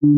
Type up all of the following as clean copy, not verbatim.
Hi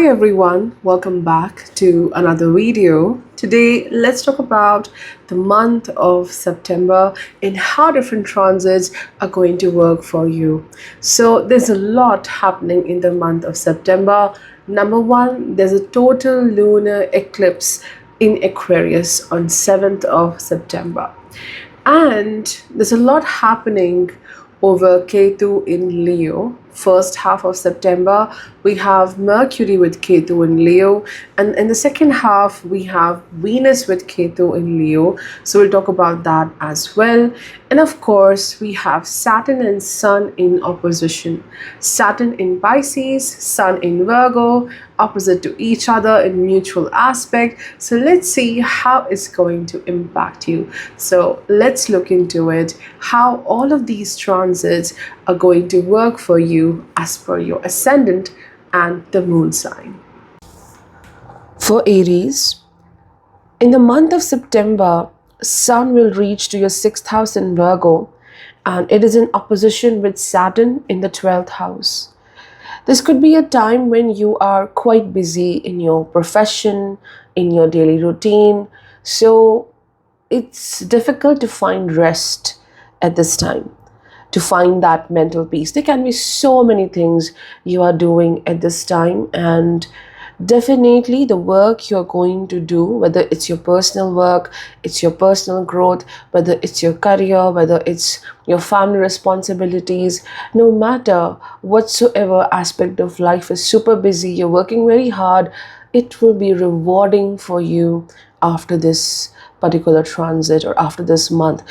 everyone, welcome back to another video. Today, let's talk about the month of September and how different transits are going to work for you. So, there's a lot happening in the month of September. Number one, there's a total lunar eclipse in Aquarius on 7th of September. And there's a lot happening over Ketu in Leo. First half of September, we have Mercury with Ketu in Leo, and in the second half, we have Venus with Ketu in Leo. So we'll talk about that as well. And of course, we have Saturn and Sun in opposition. Saturn in Pisces, Sun in Virgo, opposite to each other in mutual aspect. So let's see how it's going to impact you. So let's look into it, how all of these transits are going to work for you as per your ascendant and the moon sign. For Aries, in the month of September, Sun will reach to your 6th house in Virgo, and it is in opposition with Saturn in the 12th house. This could be a time when you are quite busy in your profession, in your daily routine, so it's difficult to find rest at this time, to find that mental peace. There can be so many things you are doing at this time, and definitely the work you're going to do, whether it's your personal work, it's your personal growth, whether it's your career, whether it's your family responsibilities, no matter whatsoever aspect of life is super busy, you're working very hard, it will be rewarding for you after this particular transit or after this month.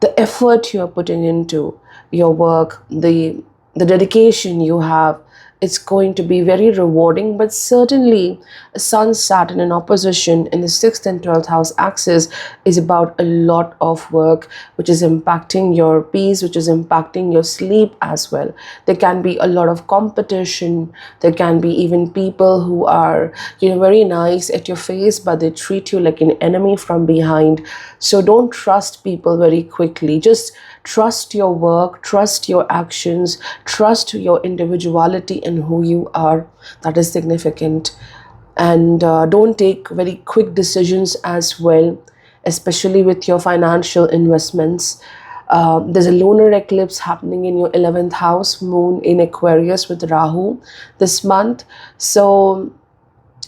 The effort you're putting into your work, the dedication you have, it's going to be very rewarding. But certainly Sun Saturn in opposition in the 6th and 12th house axis is about a lot of work, which is impacting your peace, which is impacting your sleep as well. There can be a lot of competition. There can be even people who are very nice at your face, but they treat you like an enemy from behind. So don't trust people very quickly. Just trust your work, trust your actions, trust your individuality and who you are. That is significant. And don't take very quick decisions as well, especially with your financial investments. There's a lunar eclipse happening in your 11th house, moon in Aquarius with Rahu this month. So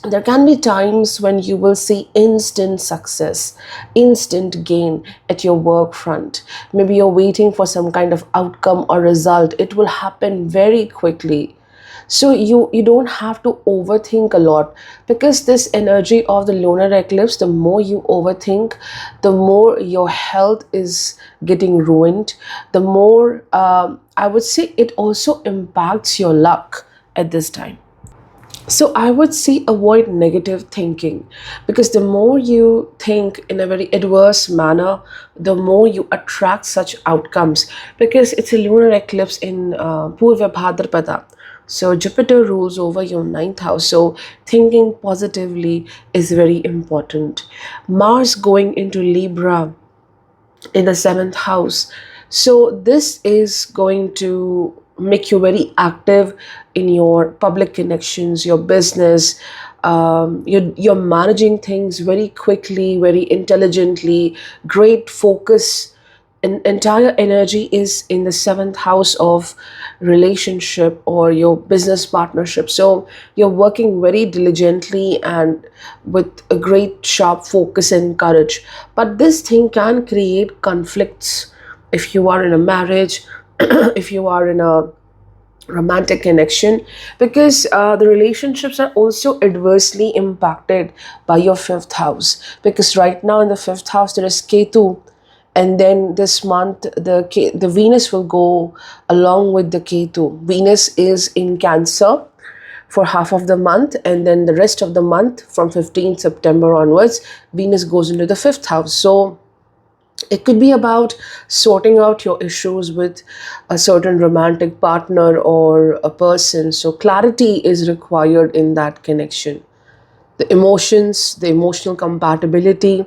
there can be times when you will see instant success, instant gain at your work front. Maybe you're waiting for some kind of outcome or result. It will happen very quickly. So you don't have to overthink a lot, because this energy of the lunar eclipse, the more you overthink, the more your health is getting ruined. The more, I would say, it also impacts your luck at this time. So I would say avoid negative thinking, because the more you think in a very adverse manner, the more you attract such outcomes, because it's a lunar eclipse in Purva Bhadrapada. So Jupiter rules over your 9th house. So thinking positively is very important. Mars going into Libra in the 7th house. So this is going to make you very active in your public connections, your business. You're managing things very quickly, very intelligently, great focus. Entire energy is in the 7th house of relationship or your business partnership. So you're working very diligently and with a great sharp focus and courage. But this thing can create conflicts if you are in a marriage, if you are in a romantic connection, because the relationships are also adversely impacted by your 5th house, because right now in the 5th house there is Ketu, and then this month the Venus will go along with the Ketu. Venus is in Cancer for half of the month, and then the rest of the month from 15th September onwards, Venus goes into the 5th house. So It could be about sorting out your issues with a certain romantic partner or a person. So clarity is required in that connection. The emotions, the emotional compatibility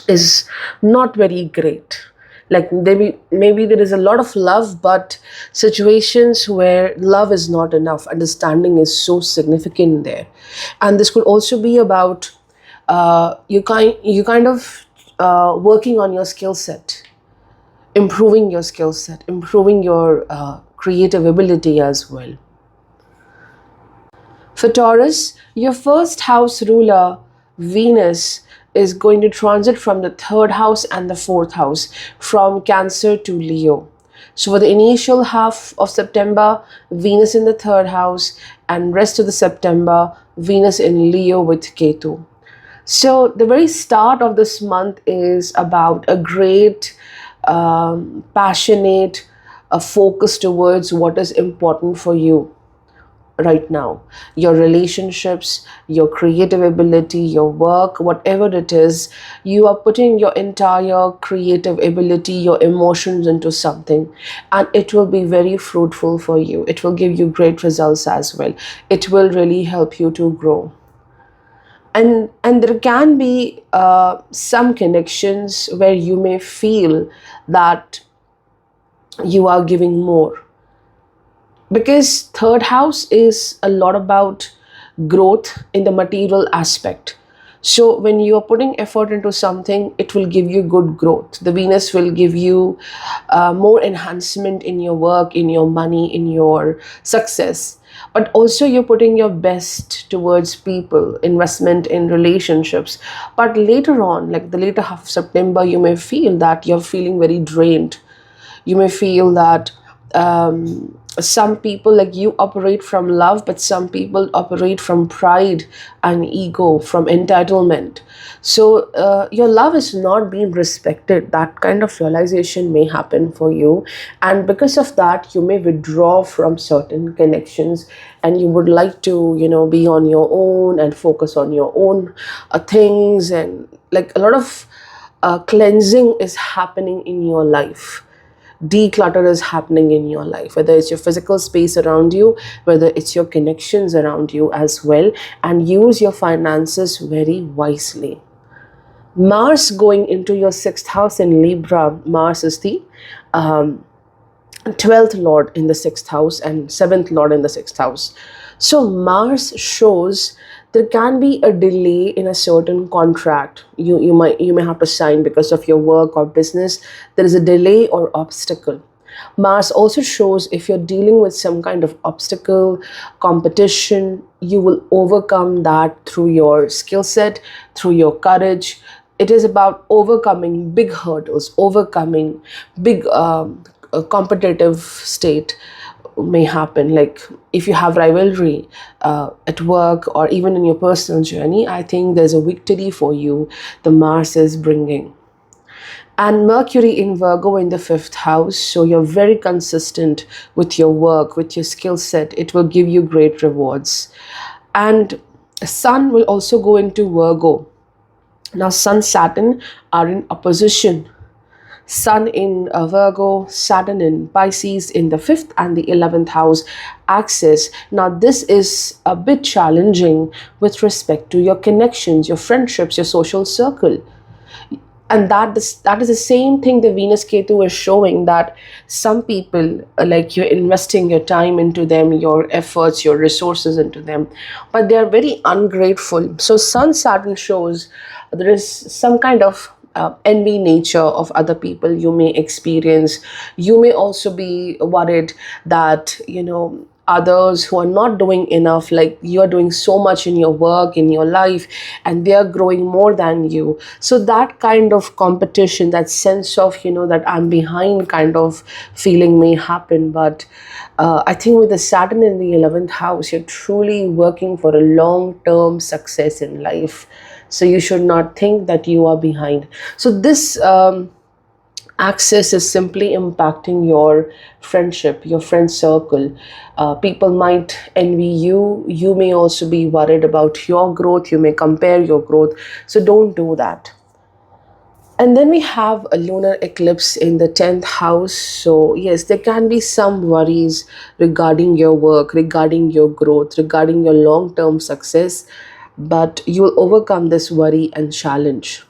is not very great. Like maybe there is a lot of love, but situations where love is not enough, understanding is so significant there. And this could also be about you kind of working on your skill set, improving your skill set, improving your creative ability as well. For Taurus, your first house ruler, Venus, is going to transit from the third house and the fourth house, from Cancer to Leo. So for the initial half of September, Venus in the third house, and rest of the September, Venus in Leo with Ketu. So the very start of this month is about a great, passionate, focus towards what is important for you right now. Your relationships, your creative ability, your work, whatever it is, you are putting your entire creative ability, your emotions into something, and it will be very fruitful for you. It will give you great results as well. It will really help you to grow. And there can be some connections where you may feel that you are giving more, because third house is a lot about growth in the material aspect. So when you are putting effort into something, it will give you good growth. The Venus will give you more enhancement in your work, in your money, in your success. But also you're putting your best towards people, investment in relationships. But later on, like the later half of September, you may feel that you're feeling very drained. You may feel that some people, like, you operate from love, but some people operate from pride and ego, from entitlement. So your love is not being respected. That kind of realization may happen for you, and because of that you may withdraw from certain connections, and you would like to, be on your own and focus on your own things. And like a lot of cleansing is happening in your life. Declutter is happening in your life, whether it's your physical space around you, whether it's your connections around you as well. And use your finances very wisely. Mars going into your sixth house in Libra. Mars is the 12th lord in the sixth house and 7th lord in the sixth house. So Mars shows there can be a delay in a certain contract you may have to sign because of your work or business. There is a delay or obstacle. Mars also shows if you're dealing with some kind of obstacle, competition, you will overcome that through your skill set, through your courage. It is about overcoming big hurdles, overcoming big competitive state may happen. Like if you have rivalry at work or even in your personal journey, I think there's a victory for you the Mars is bringing. And Mercury in Virgo in the fifth house, so you're very consistent with your work, with your skill set. It will give you great rewards. And Sun will also go into Virgo. Now Sun, Saturn are in opposition. Sun in Virgo, Saturn in Pisces in the 5th and the 11th house axis. Now this is a bit challenging with respect to your connections, your friendships, your social circle. And that is the same thing the Venus Ketu is showing, that some people, like, you're investing your time into them, your efforts, your resources into them, but they are very ungrateful. So Sun Saturn shows there is some kind of envy nature of other people you may experience. You may also be worried that others who are not doing enough, like you are doing so much in your work, in your life, and they are growing more than you. So that kind of competition, that sense of that I'm behind kind of feeling may happen. But I think with the Saturn in the 11th house, you're truly working for a long-term success in life. So you should not think that you are behind. So this access is simply impacting your friendship, your friend circle. People might envy you. You may also be worried about your growth. You may compare your growth. So don't do that. And then we have a lunar eclipse in the 10th house. So, yes, there can be some worries regarding your work, regarding your growth, regarding your long term success, but you will overcome this worry and challenge.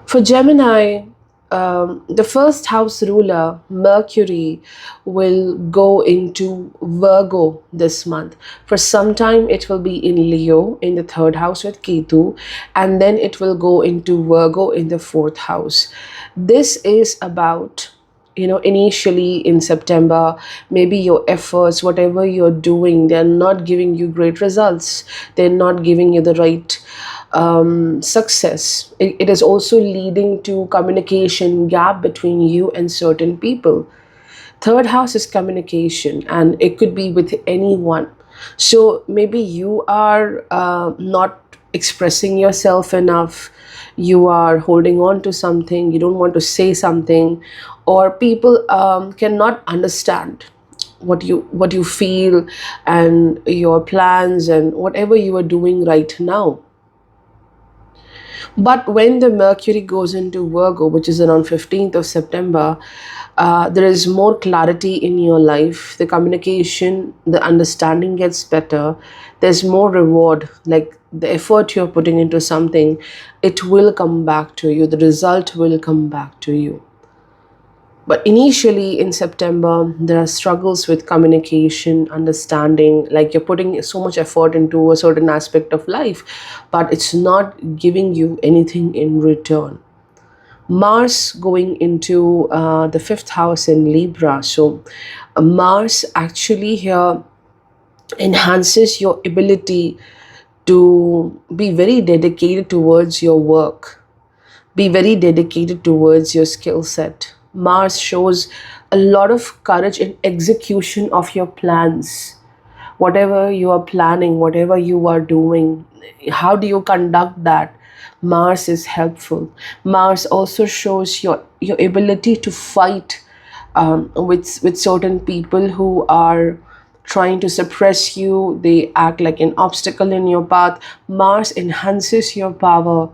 For Gemini, the first house ruler, Mercury, will go into Virgo this month. For some time, it will be in Leo in the third house with Ketu, and then it will go into Virgo in the fourth house. This is about, initially in September, maybe your efforts, whatever you're doing, they're not giving you great results. They're not giving you the right success. It is also leading to communication gap between you and certain people. Third house is communication, and it could be with anyone. So maybe you are not expressing yourself enough. You are holding on to something. You don't want to say something, or people cannot understand what you feel and your plans and whatever you are doing right now. But when the Mercury goes into Virgo, which is around 15th of September, there is more clarity in your life. The communication, the understanding gets better. There's more reward, like the effort you're putting into something, it will come back to you. The result will come back to you. But initially in September, there are struggles with communication, understanding, like you're putting so much effort into a certain aspect of life, but it's not giving you anything in return. Mars going into the fifth house in Libra. So, Mars actually here enhances your ability to be very dedicated towards your work, be very dedicated towards your skill set. Mars shows a lot of courage in execution of your plans. Whatever you are planning, whatever you are doing, how do you conduct that? Mars is helpful. Mars also shows your ability to fight with certain people who are trying to suppress you. They act like an obstacle in your path. Mars enhances your power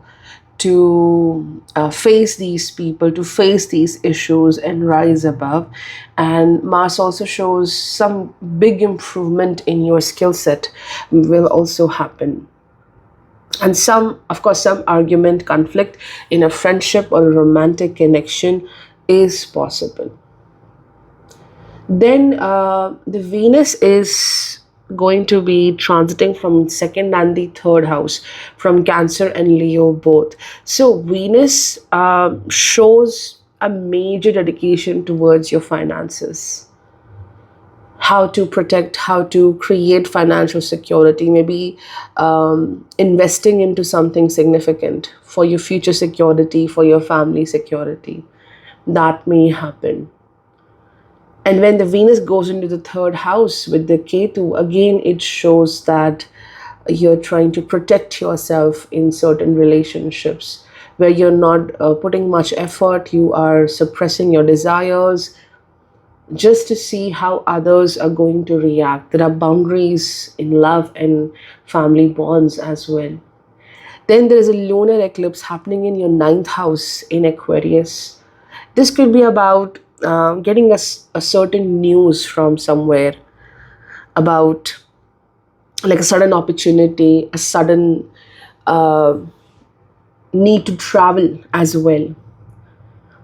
to face these people, to face these issues and rise above. And Mars also shows some big improvement in your skill set will also happen. And some, of course, some argument, conflict in a friendship or a romantic connection is possible. Then the Venus is going to be transiting from second and the third house, from Cancer and Leo both. So Venus shows a major dedication towards your finances, how to protect, how to create financial security, maybe investing into something significant for your future security, for your family security. That may happen. And when the Venus goes into the third house with the Ketu, again, it shows that you're trying to protect yourself in certain relationships where you're not putting much effort, you are suppressing your desires just to see how others are going to react. There are boundaries in love and family bonds as well. Then there is a lunar eclipse happening in your ninth house in Aquarius. This could be about getting a certain news from somewhere about, like, a sudden opportunity, a sudden uh, need to travel as well.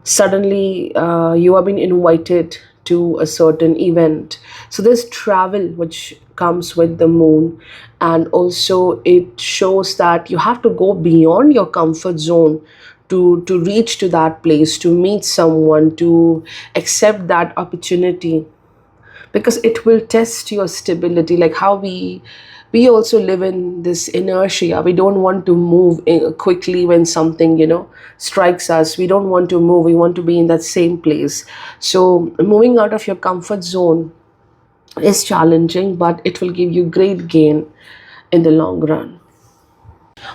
Suddenly you have been invited to a certain event. So there's travel which comes with the moon, and also it shows that you have to go beyond your comfort zone to reach to that place, to meet someone, to accept that opportunity, because it will test your stability, like how we also live in this inertia. We don't want to move quickly when something strikes us. We don't want to move, we want to be in that same place. So moving out of your comfort zone is challenging, but it will give you great gain in the long run.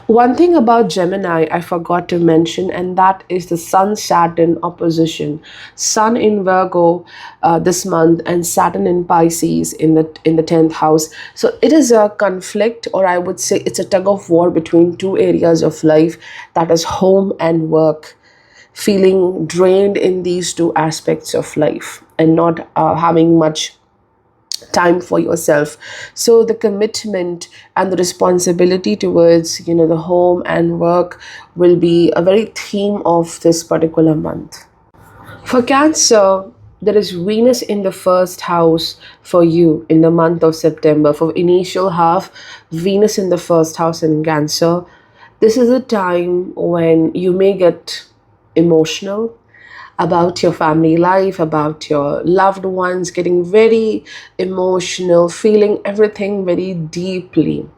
One thing about Gemini I forgot to mention, and that is the Sun Saturn opposition. Sun in Virgo this month, and Saturn in Pisces in the 10th house. So it is a conflict, or I would say it's a tug of war between two areas of life, that is home and work. Feeling drained in these two aspects of life and not having much time for yourself. So the commitment and the responsibility towards the home and work will be a very theme of this particular month. For Cancer, there is Venus in the first house for you in the month of September. For initial half, Venus in the first house in Cancer. This is a time when you may get emotional about your family life, about your loved ones, getting very emotional, feeling everything very deeply.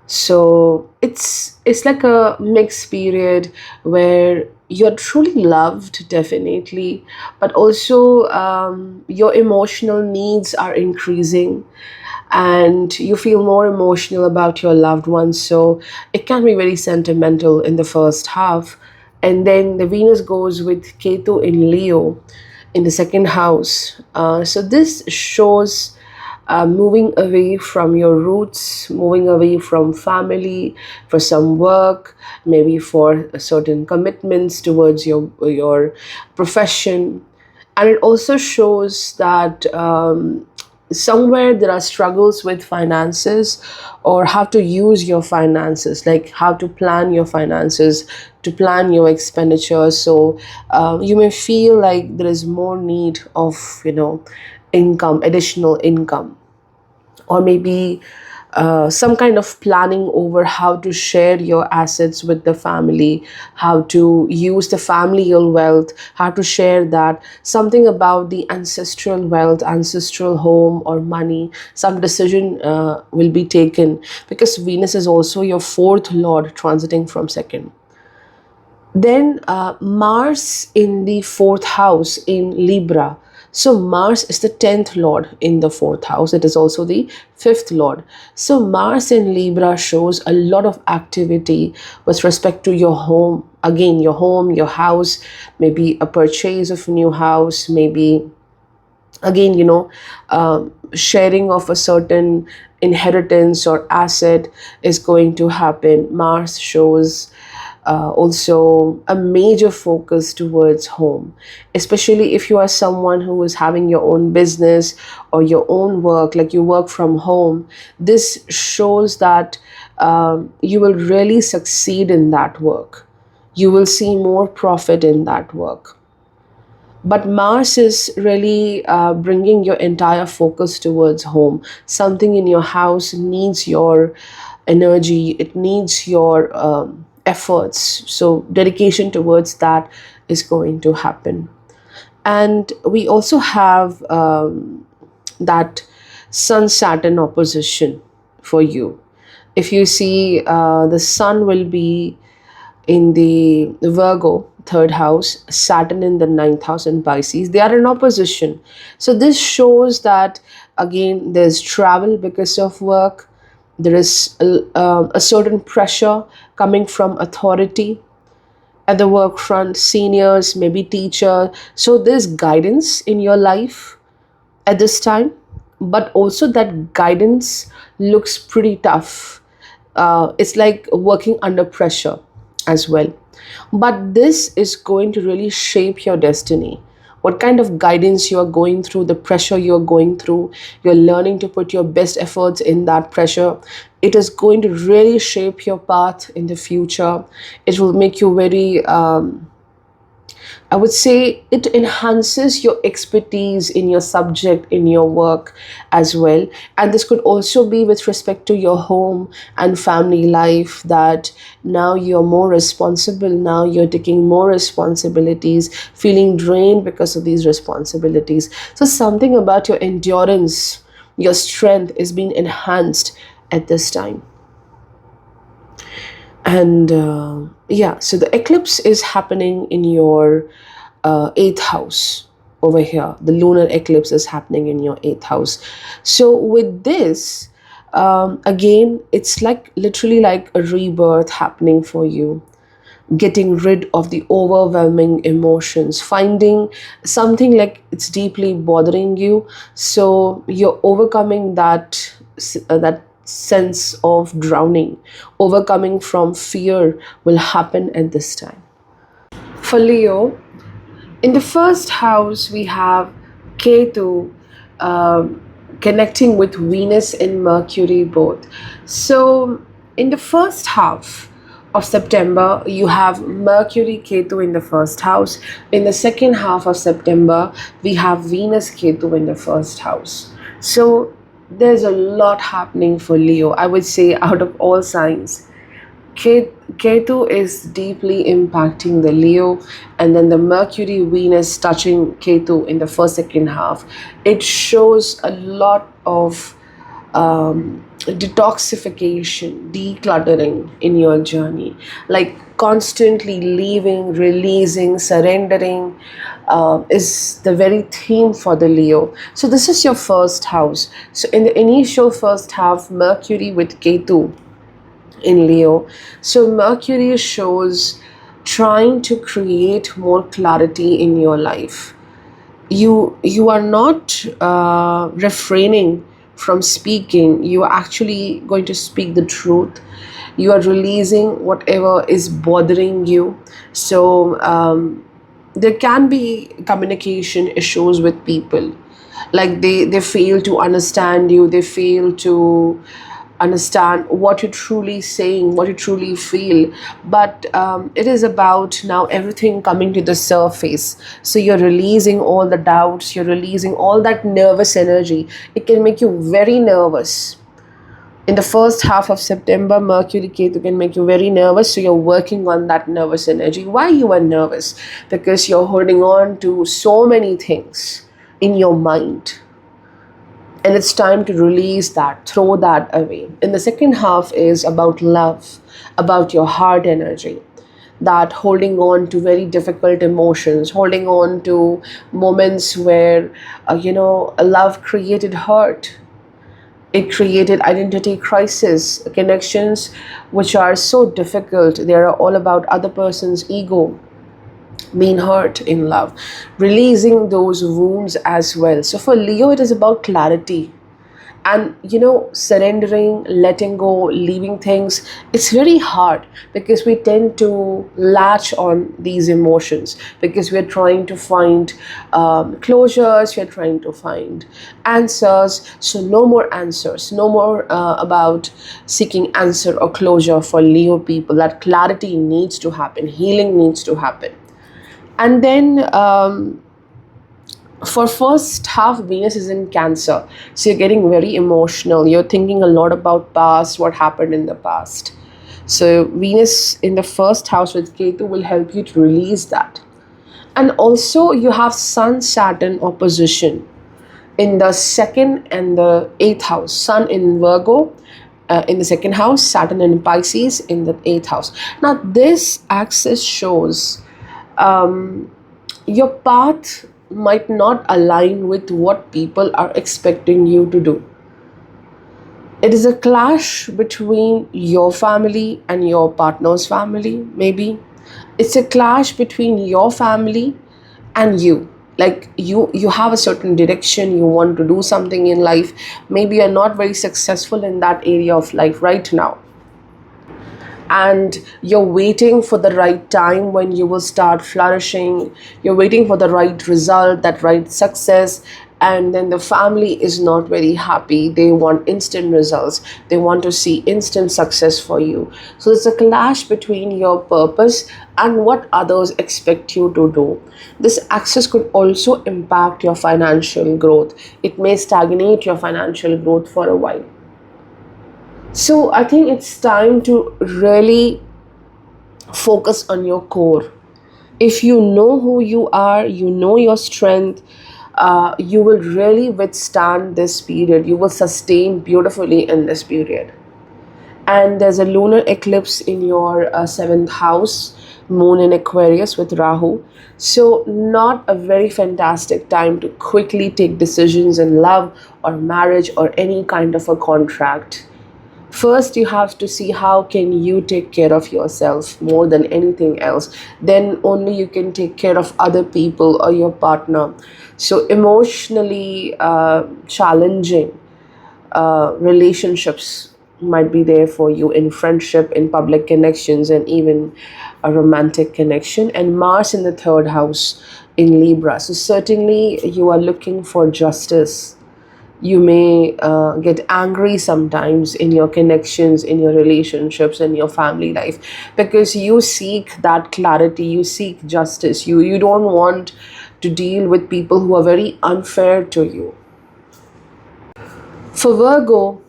So it's like a mixed period where you're truly loved, definitely, but also your emotional needs are increasing, and you feel more emotional about your loved ones. So it can be very sentimental in the first half. And then the Venus goes with Ketu in Leo in the second house. So this shows moving away from your roots, moving away from family for some work, maybe for certain commitments towards your profession. And it also shows that somewhere there are struggles with finances, or how to use your finances, like how to plan your finances, to plan your expenditures. So you may feel like there is more need of income, additional income, or maybe some kind of planning over how to share your assets with the family, how to use the familial wealth, how to share that, something about the ancestral wealth, ancestral home or money. Some decision will be taken, because Venus is also your fourth lord transiting from second. Then Mars in the fourth house in Libra. So Mars is the 10th lord in the fourth house. It is also the fifth lord. So Mars in Libra shows a lot of activity with respect to your home. Again, your home, your house, maybe a purchase of new house, maybe again sharing of a certain inheritance or asset is going to happen. Mars shows also a major focus towards home, especially if you are someone who is having your own business or your own work, like you work from home. This shows that you will really succeed in that work. You will see more profit in that work. But Mars is really bringing your entire focus towards home. Something in your house needs your energy, it needs your efforts. So dedication towards that is going to happen. And we also have that Sun Saturn opposition for you. If you see, the Sun will be in the Virgo third house, Saturn in the ninth house in Pisces. They are in opposition. So this shows that again there's travel because of work. There is a certain pressure coming from authority at the work front, seniors, maybe teacher. So there's guidance in your life at this time, but also that guidance looks pretty tough. It's like working under pressure as well. But this is going to really shape your destiny. What kind of guidance you are going through, the pressure you are going through, you're learning to put your best efforts in that pressure. It is going to really shape your path in the future. It will make you very I would say it enhances your expertise in your subject, in your work as well. And this could also be with respect to your home and family life, that now you're more responsible, now you're taking more responsibilities, feeling drained because of these responsibilities. So something about your endurance, your strength is being enhanced at this time. And yeah, so the eclipse is happening in your eighth house over here. The lunar eclipse is happening in your eighth house. So with this, Again, it's like literally like a rebirth happening for you, getting rid of the overwhelming emotions, finding something like it's deeply bothering you, so you're overcoming that sense of drowning. Overcoming from fear will happen at this time. For Leo, in the first house, we have Ketu connecting with Venus and Mercury both. So, in the first half of September, you have Mercury Ketu in the first house. In the second half of September, we have Venus Ketu in the first house. So, there's a lot happening for Leo, I would say, out of all signs. Ketu is deeply impacting the Leo, and then the Mercury Venus touching Ketu in the first second half. It shows a lot of detoxification, decluttering in your journey, like constantly leaving, releasing, surrendering. Is the very theme for the Leo. So this is your first house. So in the initial first half, Mercury with Ketu in Leo. So Mercury shows trying to create more clarity in your life. You are not refraining from speaking. You are actually going to speak the truth. You are releasing whatever is bothering you. So there can be communication issues with people, like they fail to understand you, they fail to understand what you're truly saying, what you truly feel. But it is about now everything coming to the surface. So you're releasing all the doubts, you're releasing all that nervous energy. It can make you very nervous. In the first half of September, Mercury Ketu can make you very nervous. So you're working on that nervous energy. Why you are nervous? Because you're holding on to so many things in your mind, and it's time to release that, throw that away. In the second half is about love, about your heart energy, that holding on to very difficult emotions, holding on to moments where a love created hurt. It created identity crisis, connections which are so difficult. They are all about other person's ego being hurt in love, releasing those wounds as well. So for Leo, it is about clarity and surrendering, letting go, leaving things. It's very hard because we tend to latch on these emotions because we're trying to find closures, we're trying to find answers. So no more answers, no more about seeking answer or closure for Leo people. That clarity needs to happen, healing needs to happen. And then for first half, Venus is in Cancer, so you're getting very emotional, you're thinking a lot about past, what happened in the past. So Venus in the first house with Ketu will help you to release that. And also you have Sun Saturn opposition in the second and the eighth house. Sun in Virgo in the second house, Saturn in Pisces in the eighth house. Now this axis shows your path might not align with what people are expecting you to do. It is a clash between your family and your partner's family, maybe. It's a clash between your family and you. Like you have a certain direction, you want to do something in life. Maybe you're not very successful in that area of life right now, and you're waiting for the right time when you will start flourishing. You're waiting for the right result, that right success, and then the family is not very happy. They want instant results, they want to see instant success for you. So it's a clash between your purpose and what others expect you to do. This axis could also impact your financial growth. It may stagnate your financial growth for a while. So I think it's time to really focus on your core. If you know who you are, you know your strength, you will really withstand this period. You will sustain beautifully in this period. And there's a lunar eclipse in your seventh house. Moon in Aquarius with Rahu. So, not a very fantastic time to quickly take decisions in love or marriage or any kind of a contract. First, you have to see how can you take care of yourself more than anything else. Then only you can take care of other people or your partner. So emotionally challenging relationships might be there for you in friendship, in public connections, and even a romantic connection. And Mars in the third house in Libra. So certainly you are looking for justice. You may get angry sometimes in your connections, in your relationships, in your family life, because you seek that clarity, you seek justice. You don't want to deal with people who are very unfair to you. For Virgo,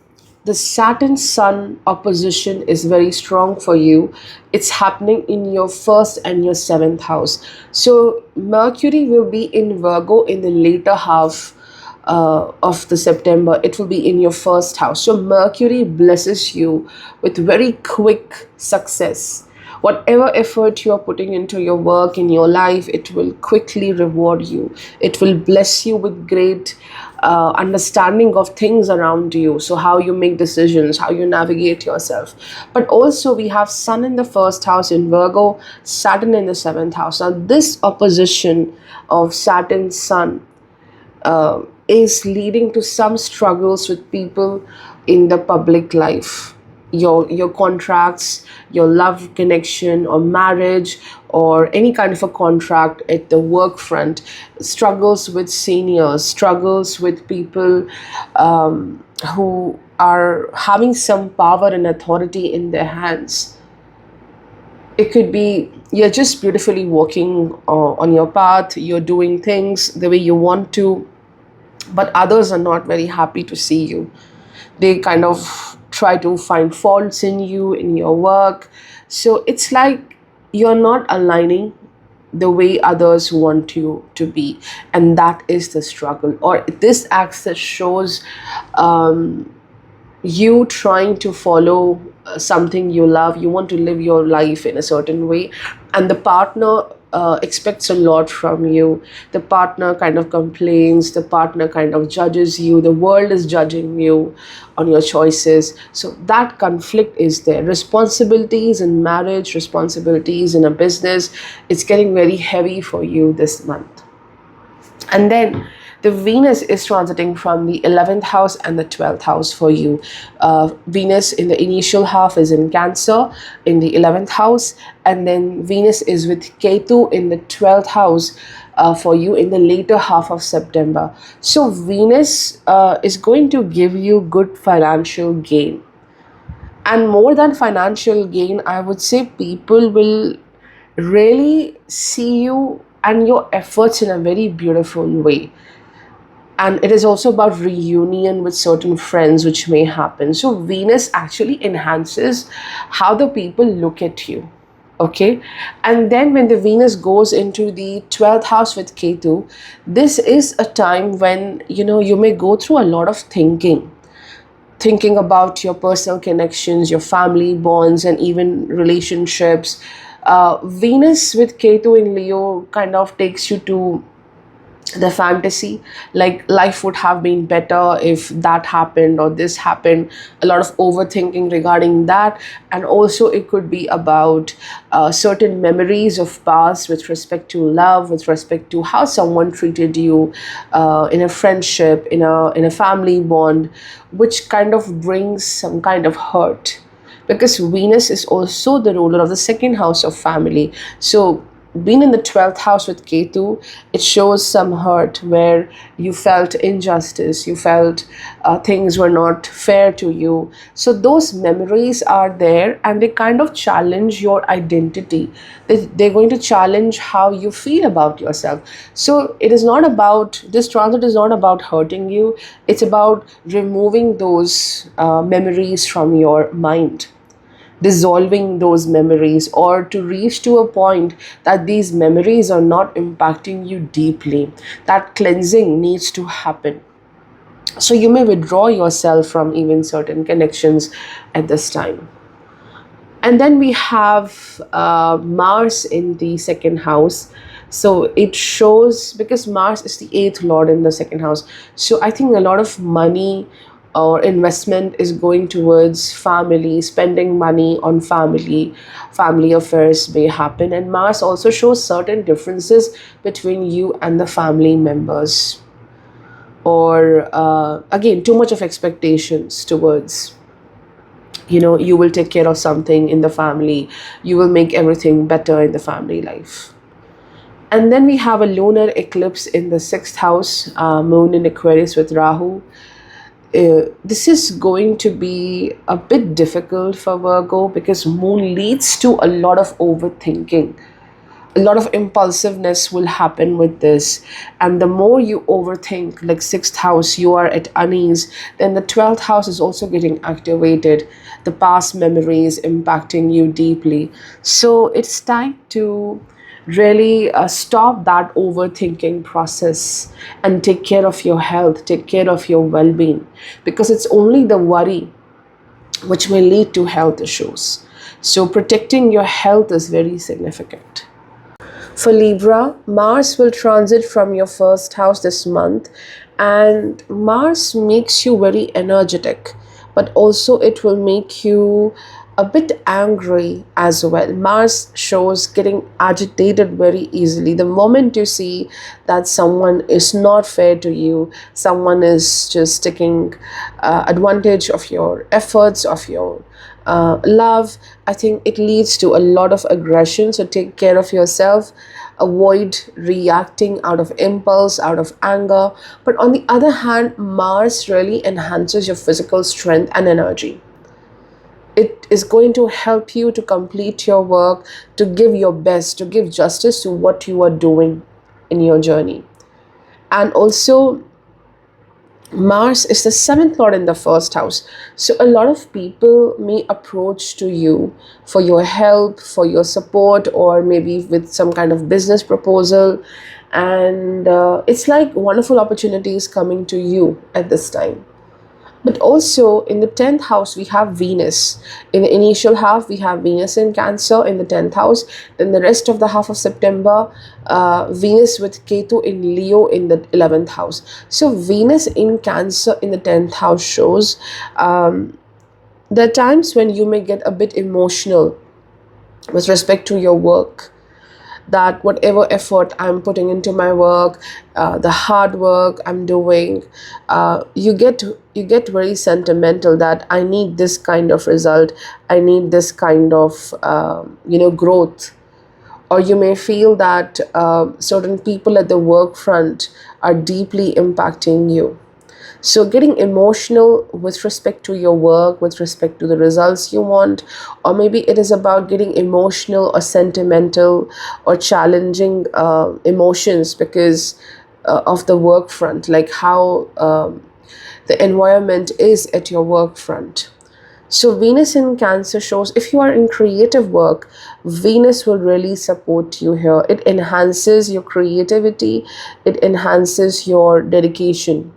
the Saturn Sun opposition is very strong for you. It's happening in your first and your seventh house. So Mercury will be in Virgo in the later half of the September. It will be in your first house. So Mercury blesses you with very quick success. Whatever effort you are putting into your work, in your life, it will quickly reward you. It will bless you with great understanding of things around you. So how you make decisions, how you navigate yourself. But also we have Sun in the first house in Virgo, Saturn in the seventh house. Now this opposition of Saturn Sun is leading to some struggles with people in the public life. Your contracts, your love connection or marriage or any kind of a contract at the work front, struggles with seniors, struggles with people who are having some power and authority in their hands. It could be you're just beautifully walking on your path, you're doing things the way you want to, but others are not very happy to see you. They kind of try to find faults in you, in your work. So it's like you're not aligning the way others want you to be. And that is the struggle. Or this axis shows you trying to follow something you love. You want to live your life in a certain way, and the partner expects a lot from you. The partner kind of complains, the partner kind of judges you, the world is judging you on your choices. So that conflict is there. Responsibilities in marriage, responsibilities in a business, it's getting very heavy for you this month. And then the Venus is transiting from the 11th house and the 12th house for you. Venus in the initial half is in Cancer in the 11th house, and then Venus is with Ketu in the 12th house for you in the later half of September. So Venus is going to give you good financial gain. And more than financial gain, I would say people will really see you and your efforts in a very beautiful way. And it is also about reunion with certain friends which may happen. So Venus actually enhances how the people look at you. Okay, and then when the Venus goes into the 12th house with Ketu, this is a time when you may go through a lot of thinking about your personal connections, your family bonds, and even relationships. Venus with Ketu in Leo kind of takes you to the fantasy, like life would have been better if that happened or this happened. A lot of overthinking regarding that. And also it could be about certain memories of past with respect to love, with respect to how someone treated you in a friendship, in a family bond, which kind of brings some kind of hurt, because Venus is also the ruler of the second house of family. So being in the 12th house with Ketu, it shows some hurt where you felt injustice, you felt things were not fair to you. So those memories are there, and they kind of challenge your identity. They're going to challenge how you feel about yourself. So this transit is not about hurting you, it's about removing those memories from your mind, dissolving those memories, or to reach to a point that these memories are not impacting you deeply. That cleansing needs to happen. So you may withdraw yourself from even certain connections at this time. And then we have Mars in the second house. So it shows, because Mars is the eighth lord in the second house, so I think a lot of money or investment is going towards family, spending money on family affairs may happen. And Mars also shows certain differences between you and the family members, or again, too much of expectations towards, you will take care of something in the family, you will make everything better in the family life. And then we have a lunar eclipse in the sixth house, moon in Aquarius with Rahu. This is going to be a bit difficult for Virgo, because moon leads to a lot of overthinking. A lot of impulsiveness will happen with this, and the more you overthink, like sixth house, you are at unease, then the 12th house is also getting activated, the past memories impacting you deeply. So it's time to really stop that overthinking process and take care of your health, take care of your well-being, because it's only the worry which may lead to health issues. So protecting your health is very significant. For Libra, Mars will transit from your first house this month, and Mars makes you very energetic, but also it will make you a bit angry as well. Mars shows getting agitated very easily. The moment you see that someone is not fair to you, someone is just taking advantage of your efforts, of your love, I think it leads to a lot of aggression. So take care of yourself, avoid reacting out of impulse, out of anger. But on the other hand, Mars really enhances your physical strength and energy. It is going to help you to complete your work, to give your best, to give justice to what you are doing in your journey. And also, Mars is the seventh lord in the first house. So a lot of people may approach to you for your help, for your support, or maybe with some kind of business proposal. And it's like wonderful opportunities coming to you at this time. But also in the 10th house, we have Venus. In the initial half, we have Venus in Cancer in the 10th house. Then the rest of the half of September, Venus with Ketu in Leo in the 11th house. So Venus in Cancer in the 10th house shows there are times when you may get a bit emotional with respect to your work, that whatever effort I'm putting into my work, the hard work I'm doing, you get very sentimental that I need this kind of result, I need this kind of growth. Or you may feel that certain people at the work front are deeply impacting you. So getting emotional with respect to your work, with respect to the results you want, or maybe it is about getting emotional or sentimental or challenging emotions because of the work front, like how the environment is at your work front. So Venus in Cancer shows if you are in creative work, Venus will really support you here. It enhances your creativity, it enhances your dedication,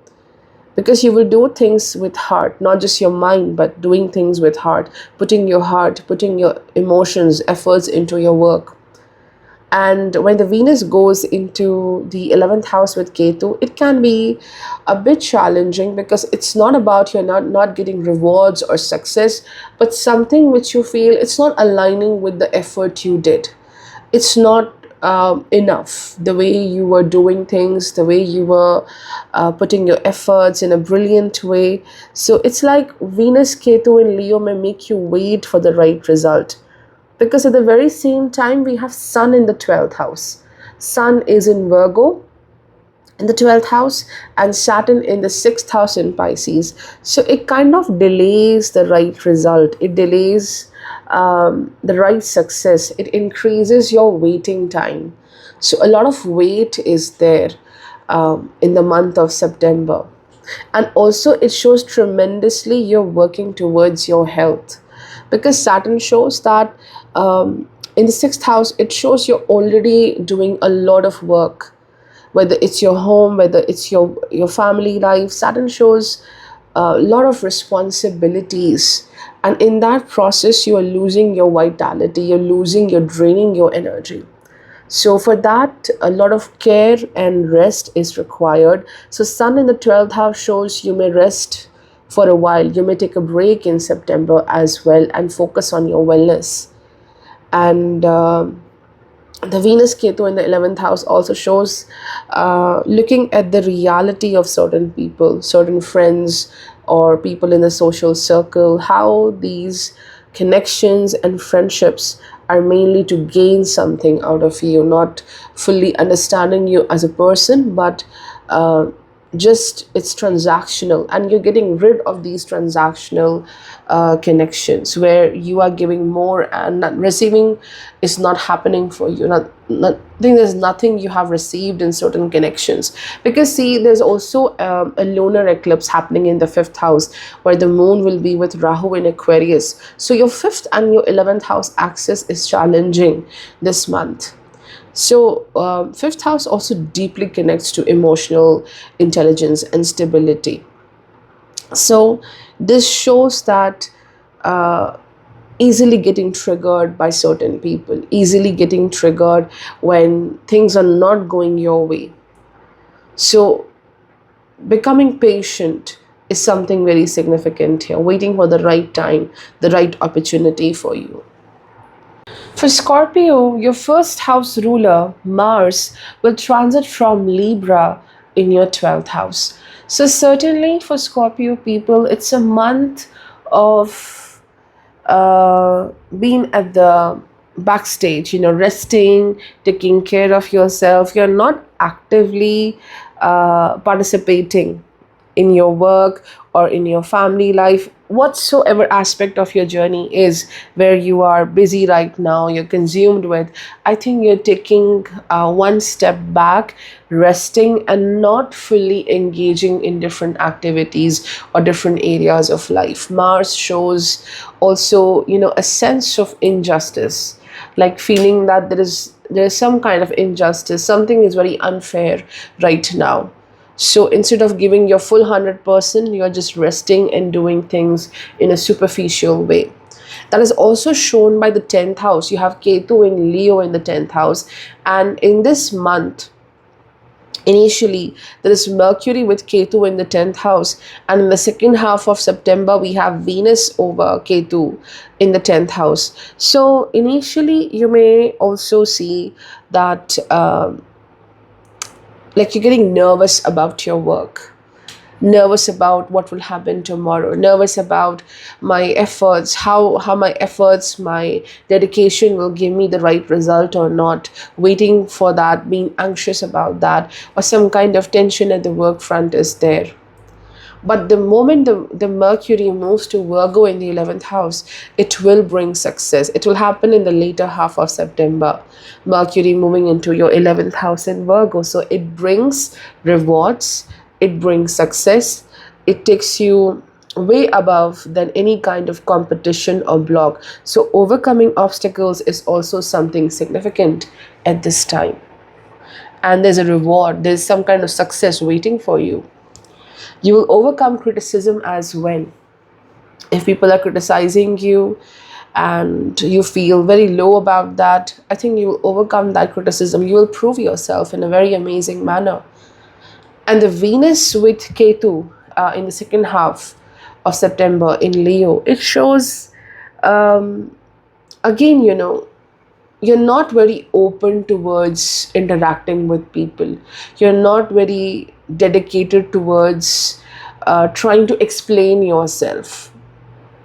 because you will do things with heart, not just your mind, but doing things with heart, putting your emotions, efforts into your work. And when the Venus goes into the 11th house with Ketu, it can be a bit challenging, because it's not about you're not getting rewards or success, but something which you feel it's not aligning with the effort you did. It's not enough, the way you were doing things, the way you were putting your efforts in a brilliant way. So it's like Venus Ketu in Leo may make you wait for the right result, because at the very same time we have Sun in the 12th house. Sun is in Virgo in the 12th house, and Saturn in the 6th house in Pisces. So it kind of delays the right result, it delays the right success, it increases your waiting time. So a lot of wait is there in the month of September. And also it shows tremendously you're working towards your health, because Saturn shows that in the 6th house, it shows you're already doing a lot of work, whether it's your home, whether it's your family life. Saturn shows a lot of responsibilities, and in that process you are losing your vitality, you're draining your energy. So for that, a lot of care and rest is required. So Sun in the 12th house shows you may rest for a while. You may take a break in September as well and focus on your wellness. And the Venus Ketu in the 11th house also shows looking at the reality of certain people, certain friends, or people in the social circle, how these connections and friendships are mainly to gain something out of you, not fully understanding you as a person, but just it's transactional, and you're getting rid of these transactional connections where you are giving more and not receiving is not happening for you. Not I think there's nothing you have received in certain connections, because see, there's also a lunar eclipse happening in the 5th house where the moon will be with Rahu in Aquarius. So your 5th and your 11th house axis is challenging this month. So 5th house also deeply connects to emotional intelligence and stability. So this shows that easily getting triggered by certain people, easily getting triggered when things are not going your way. So becoming patient is something very significant here, waiting for the right time, the right opportunity for you. For Scorpio, your first house ruler, Mars, will transit from Libra in your 12th house. So, certainly for Scorpio people, it's a month of being at the backstage, resting, taking care of yourself. You're not actively participating in your work or in your family life, whatsoever aspect of your journey is where you are busy right now, you're consumed with. I think you're taking one step back, resting, and not fully engaging in different activities or different areas of life. Mars shows also, a sense of injustice, like feeling that there's some kind of injustice, something is very unfair right now. So instead of giving your full 100%, you're just resting and doing things in a superficial way. That is also shown by the 10th house. You have Ketu in Leo in the 10th house. And in this month, initially, there is Mercury with Ketu in the 10th house. And in the second half of September, we have Venus over Ketu in the 10th house. So initially, you may also see that like you're getting nervous about your work, nervous about what will happen tomorrow, nervous about my efforts, how my efforts, my dedication will give me the right result or not, waiting for that, being anxious about that, or some kind of tension at the work front is there. But the moment the Mercury moves to Virgo in the 11th house, it will bring success. It will happen in the later half of September. Mercury moving into your 11th house in Virgo. So it brings rewards, it brings success, it takes you way above than any kind of competition or block. So overcoming obstacles is also something significant at this time. And there's a reward, there's some kind of success waiting for you. You will overcome criticism as well. If people are criticizing you and you feel very low about that, I think you will overcome that criticism. You will prove yourself in a very amazing manner. And the Venus with Ketu in the second half of September in Leo, it shows, again, you're not very open towards interacting with people. You're not very dedicated towards trying to explain yourself.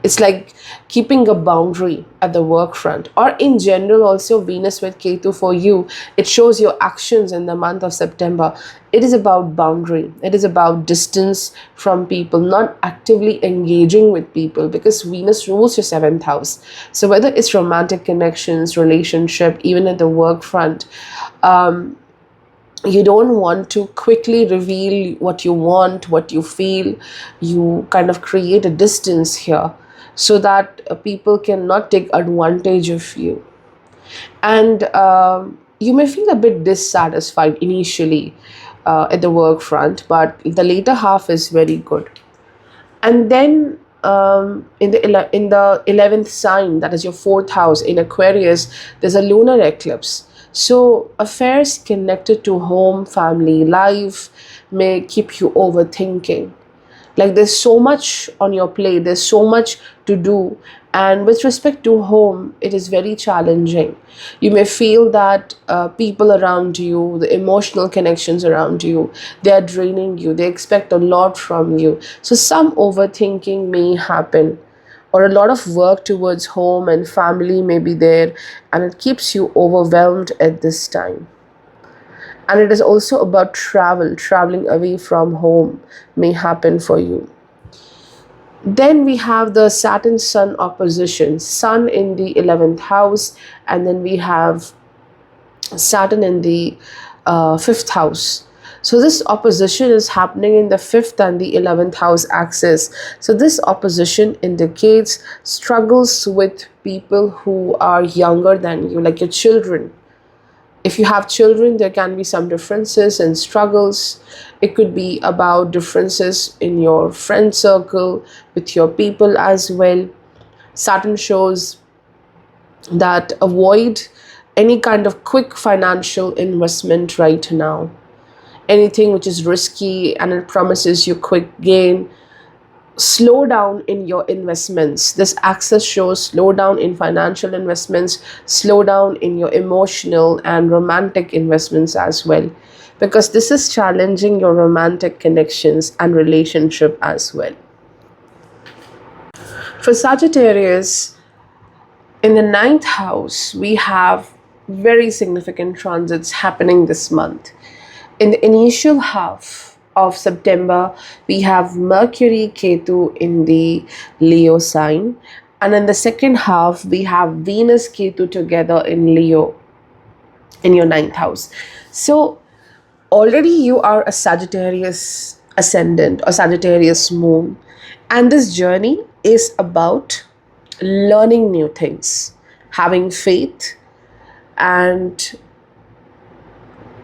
It's like keeping a boundary at the work front, or in general also Venus with Ketu for you, it shows your actions in the month of September. It is about boundary, it is about distance from people, not actively engaging with people, because Venus rules your 7th house. So whether it's romantic connections, relationship, even at the work front, you don't want to quickly reveal what you want, what you feel. You kind of create a distance here so that people cannot take advantage of you. And you may feel a bit dissatisfied initially at the work front, but the later half is very good. And then in the 11th sign, that is your fourth house in Aquarius, there's a lunar eclipse. So affairs connected to home, family life may keep you overthinking. Like there's so much on your plate, there's so much to do, and with respect to home it is very challenging. You may feel that people around you, the emotional connections around you, they are draining you, they expect a lot from you, so some overthinking may happen, or a lot of work towards home and family may be there, and it keeps you overwhelmed at this time. And it is also about traveling away from home may happen for you. Then we have the Saturn Sun opposition, Sun in the 11th house, and then we have Saturn in the fifth house. So this opposition is happening in the fifth and the 11th house axis. So this opposition indicates struggles with people who are younger than you, like your children. If you have children, there can be some differences and struggles. It could be about differences in your friend circle, with your people as well. Saturn shows that avoid any kind of quick financial investment right now. Anything which is risky and it promises you quick gain, slow down in your investments. This axis shows slow down in financial investments, slow down in your emotional and romantic investments as well, because this is challenging your romantic connections and relationship as well. For Sagittarius, in the ninth house, we have very significant transits happening this month. In the initial half of September, we have Mercury Ketu in the Leo sign. And in the second half, we have Venus Ketu together in Leo in your ninth house. So already you are a Sagittarius ascendant or Sagittarius moon. And this journey is about learning new things, having faith, and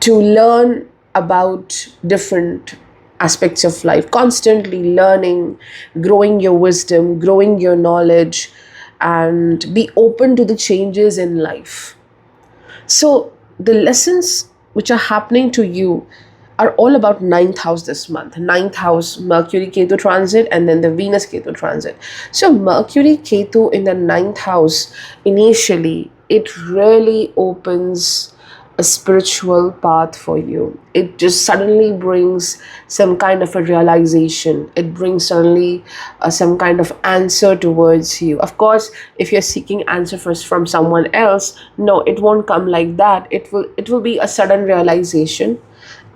to learn about different aspects of life, constantly learning, growing your wisdom, growing your knowledge, and be open to the changes in life. So the lessons which are happening to you are all about ninth house this month. Ninth house, Mercury Ketu transit, and then the Venus Ketu transit. So Mercury Ketu in the ninth house, initially it really opens a spiritual path for you. It just suddenly brings some kind of a realization. It brings suddenly some kind of answer towards you. Of course, if you're seeking answer first from someone else, no, it won't come like that. It will be a sudden realization.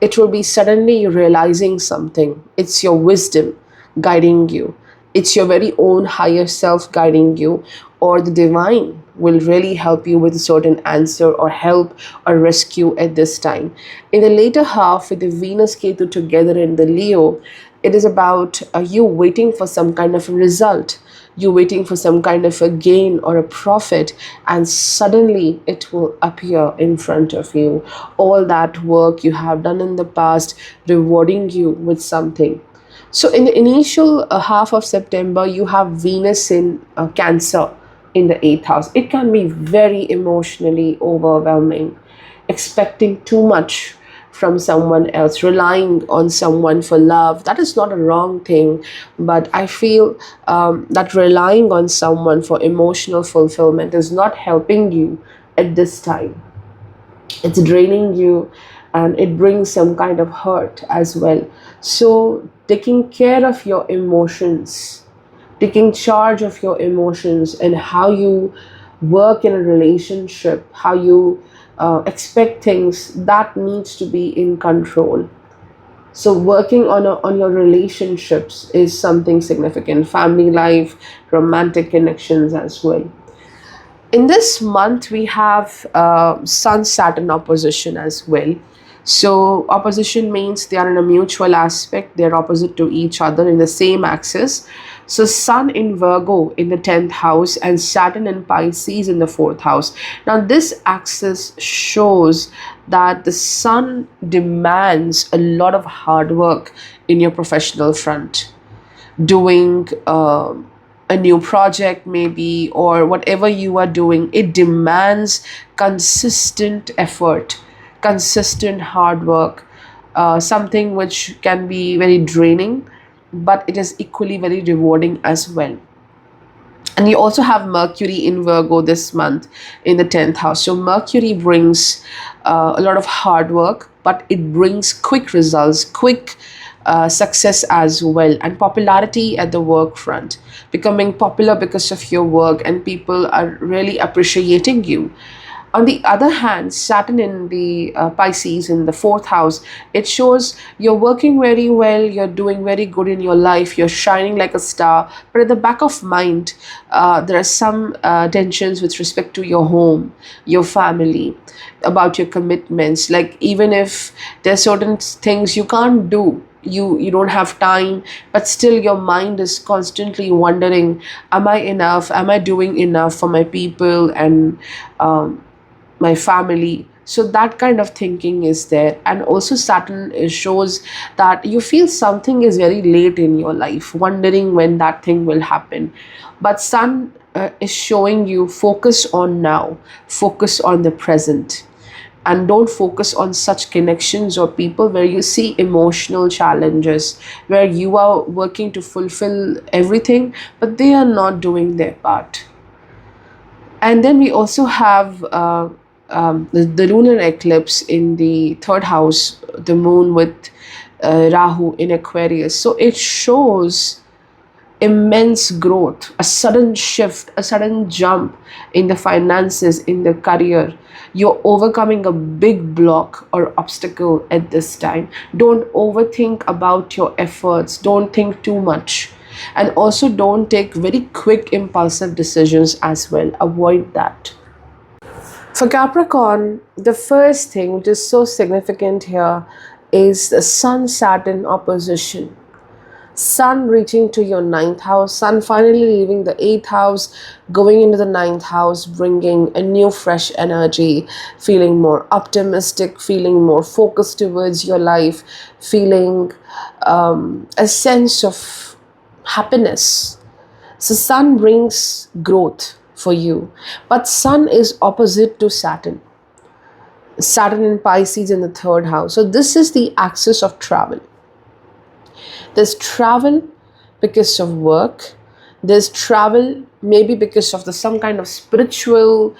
It will be suddenly realizing something. It's your wisdom guiding you. It's your very own higher self guiding you, or the divine will really help you with a certain answer or help or rescue at this time. In the later half, with the Venus Ketu together in the Leo, it is about you waiting for some kind of a result. You waiting for some kind of a gain or a profit, and suddenly it will appear in front of you. All that work you have done in the past rewarding you with something. So in the initial half of September, you have Venus in Cancer in the 8th house. It can be very emotionally overwhelming, expecting too much from someone else, relying on someone for love. That is not a wrong thing, but I feel that relying on someone for emotional fulfillment is not helping you at this time. It's draining you, and it brings some kind of hurt as well. So taking care of your emotions, taking charge of your emotions, and how you work in a relationship, how you expect things, that needs to be in control. So working on your relationships is something significant. Family life, romantic connections as well. In this month, we have Sun Saturn opposition as well. So opposition means they are in a mutual aspect, they're opposite to each other in the same axis. So Sun in Virgo in the 10th house and Saturn in Pisces in the 4th house. Now this axis shows that the Sun demands a lot of hard work in your professional front. doing a new project maybe, or whatever you are doing, it demands consistent effort, consistent hard work, something which can be very draining, but it is equally very rewarding as well. And you also have Mercury in Virgo this month in the 10th house. So Mercury brings a lot of hard work, but it brings quick results, quick success as well, and popularity at the work front, becoming popular because of your work, and people are really appreciating you. On the other hand, Saturn in the Pisces in the fourth house, it shows you're working very well, you're doing very good in your life, you're shining like a star. But at the back of mind, there are some tensions with respect to your home, your family, about your commitments. Like even if there's certain things you can't do, you don't have time, but still your mind is constantly wondering, am I enough, am I doing enough for my people and my family? So that kind of thinking is there. And also Saturn shows that you feel something is very late in your life, wondering when that thing will happen. But Sun is showing you focus on now, focus on the present, and don't focus on such connections or people where you see emotional challenges, where you are working to fulfill everything but they are not doing their part. And then we also have the lunar eclipse in the third house, the moon with Rahu in Aquarius. So it shows immense growth, a sudden shift, a sudden jump in the finances, in the career. You're overcoming a big block or obstacle at this time. Don't overthink about your efforts, don't think too much. And also don't take very quick impulsive decisions as well. Avoid that. For Capricorn, the first thing which is so significant here is the Sun Saturn opposition. Sun reaching to your ninth house, Sun finally leaving the eighth house, going into the ninth house, bringing a new fresh energy, feeling more optimistic, feeling more focused towards your life, feeling a sense of happiness. So Sun brings growth for you, but Sun is opposite to Saturn. Saturn in Pisces in the third house. So this is the axis of travel. There's travel because of work. There's travel maybe because of some kind of spiritual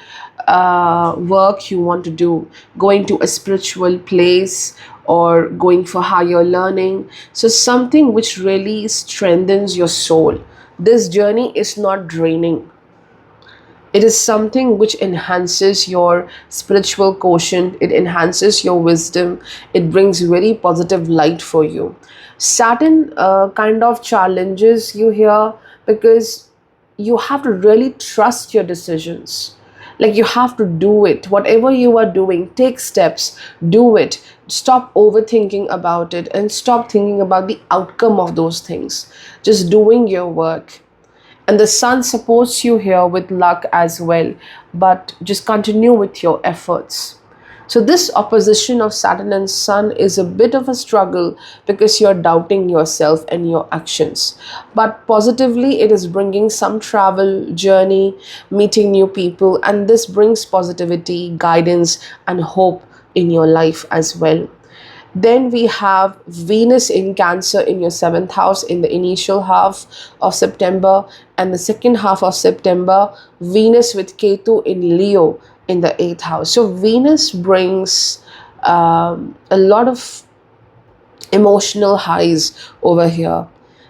work you want to do, going to a spiritual place or going for higher learning. So something which really strengthens your soul. This journey is not draining. It is something which enhances your spiritual quotient. It enhances your wisdom. It brings very positive light for you. Saturn kind of challenges you here because you have to really trust your decisions. Like you have to do it. Whatever you are doing, take steps, do it. Stop overthinking about it and stop thinking about the outcome of those things. Just doing your work. And the Sun supports you here with luck as well, but just continue with your efforts. So this opposition of Saturn and Sun is a bit of a struggle because you're doubting yourself and your actions. But positively, it is bringing some travel, journey, meeting new people, and this brings positivity, guidance, and hope in your life as well. Then we have Venus in Cancer in your seventh house in the initial half of September, and the second half of September, Venus with Ketu in Leo in the eighth house. So Venus brings a lot of emotional highs over here.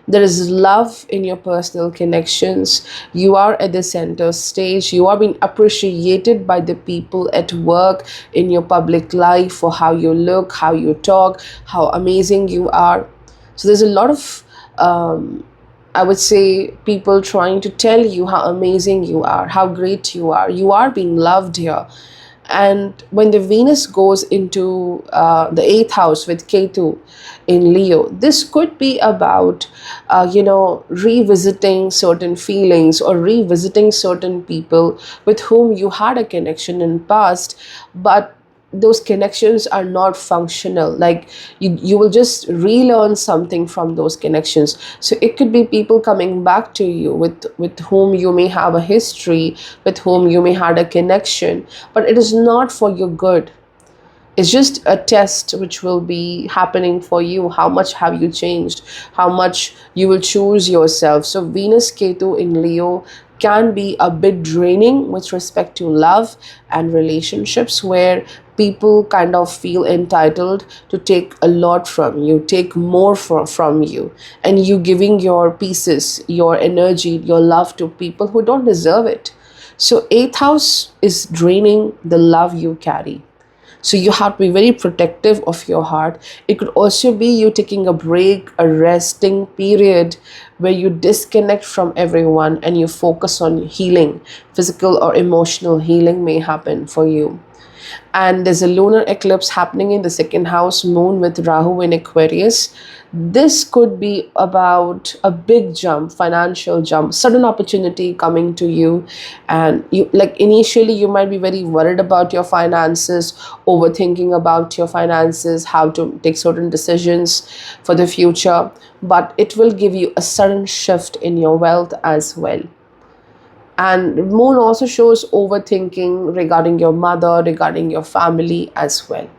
There is love in your personal connections. You are at the center stage. You are being appreciated by the people at work, in your public life, for how you look, how you talk, how amazing you are. So there's a lot of, I would say, people trying to tell you how amazing you are, how great you are. You are being loved here. And when the Venus goes into the eighth house with Ketu in Leo, this could be about, revisiting certain feelings or revisiting certain people with whom you had a connection in past, but those connections are not functional. Like you will just relearn something from those connections. So it could be people coming back to you with whom you may have a history, with whom you may had a connection, but it is not for your good. It's just a test which will be happening for you. How much have you changed? How much you will choose yourself? So Venus Ketu in Leo can be a bit draining with respect to love and relationships, where people kind of feel entitled to take a lot from you, take more from you, and you giving your pieces, your energy, your love to people who don't deserve it. So 8th house is draining the love you carry. So you have to be very protective of your heart. It could also be you taking a break, a resting period where you disconnect from everyone and you focus on healing. Physical or emotional healing may happen for you. And there's a lunar eclipse happening in the second house, moon with Rahu in Aquarius. This could be about a big jump, financial jump, sudden opportunity coming to you. And you, like, initially you might be very worried about your finances, overthinking about your finances, how to take certain decisions for the future, but it will give you a sudden shift in your wealth as well. And moon also shows overthinking regarding your mother, regarding your family as well.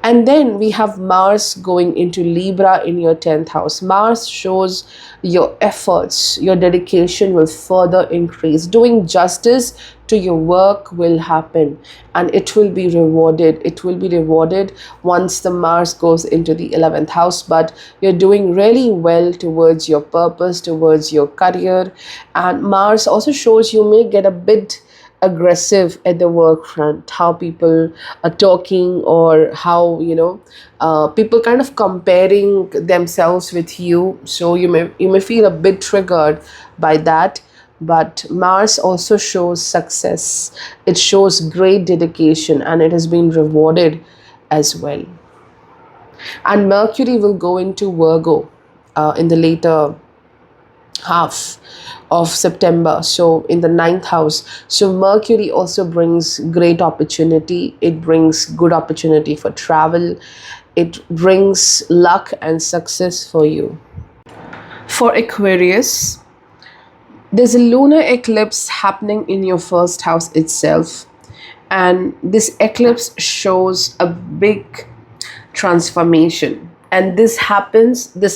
And then we have Mars going into Libra in your 10th house. Mars shows your efforts, your dedication will further increase. Doing justice to your work will happen and it will be rewarded. It will be rewarded once the Mars goes into the 11th house. But you're doing really well towards your purpose, towards your career. And Mars also shows you may get a bit aggressive at the work front, how people are talking, or how people kind of comparing themselves with you. So you may feel a bit triggered by that. But Mars also shows success. It shows great dedication and it has been rewarded as well. And Mercury will go into Virgo in the later half of September, so in the 9th house. So Mercury also brings great opportunity. It brings good opportunity for travel. It brings luck and success for you. For Aquarius, there's a lunar eclipse happening in your first house itself, and this eclipse shows a big transformation. And this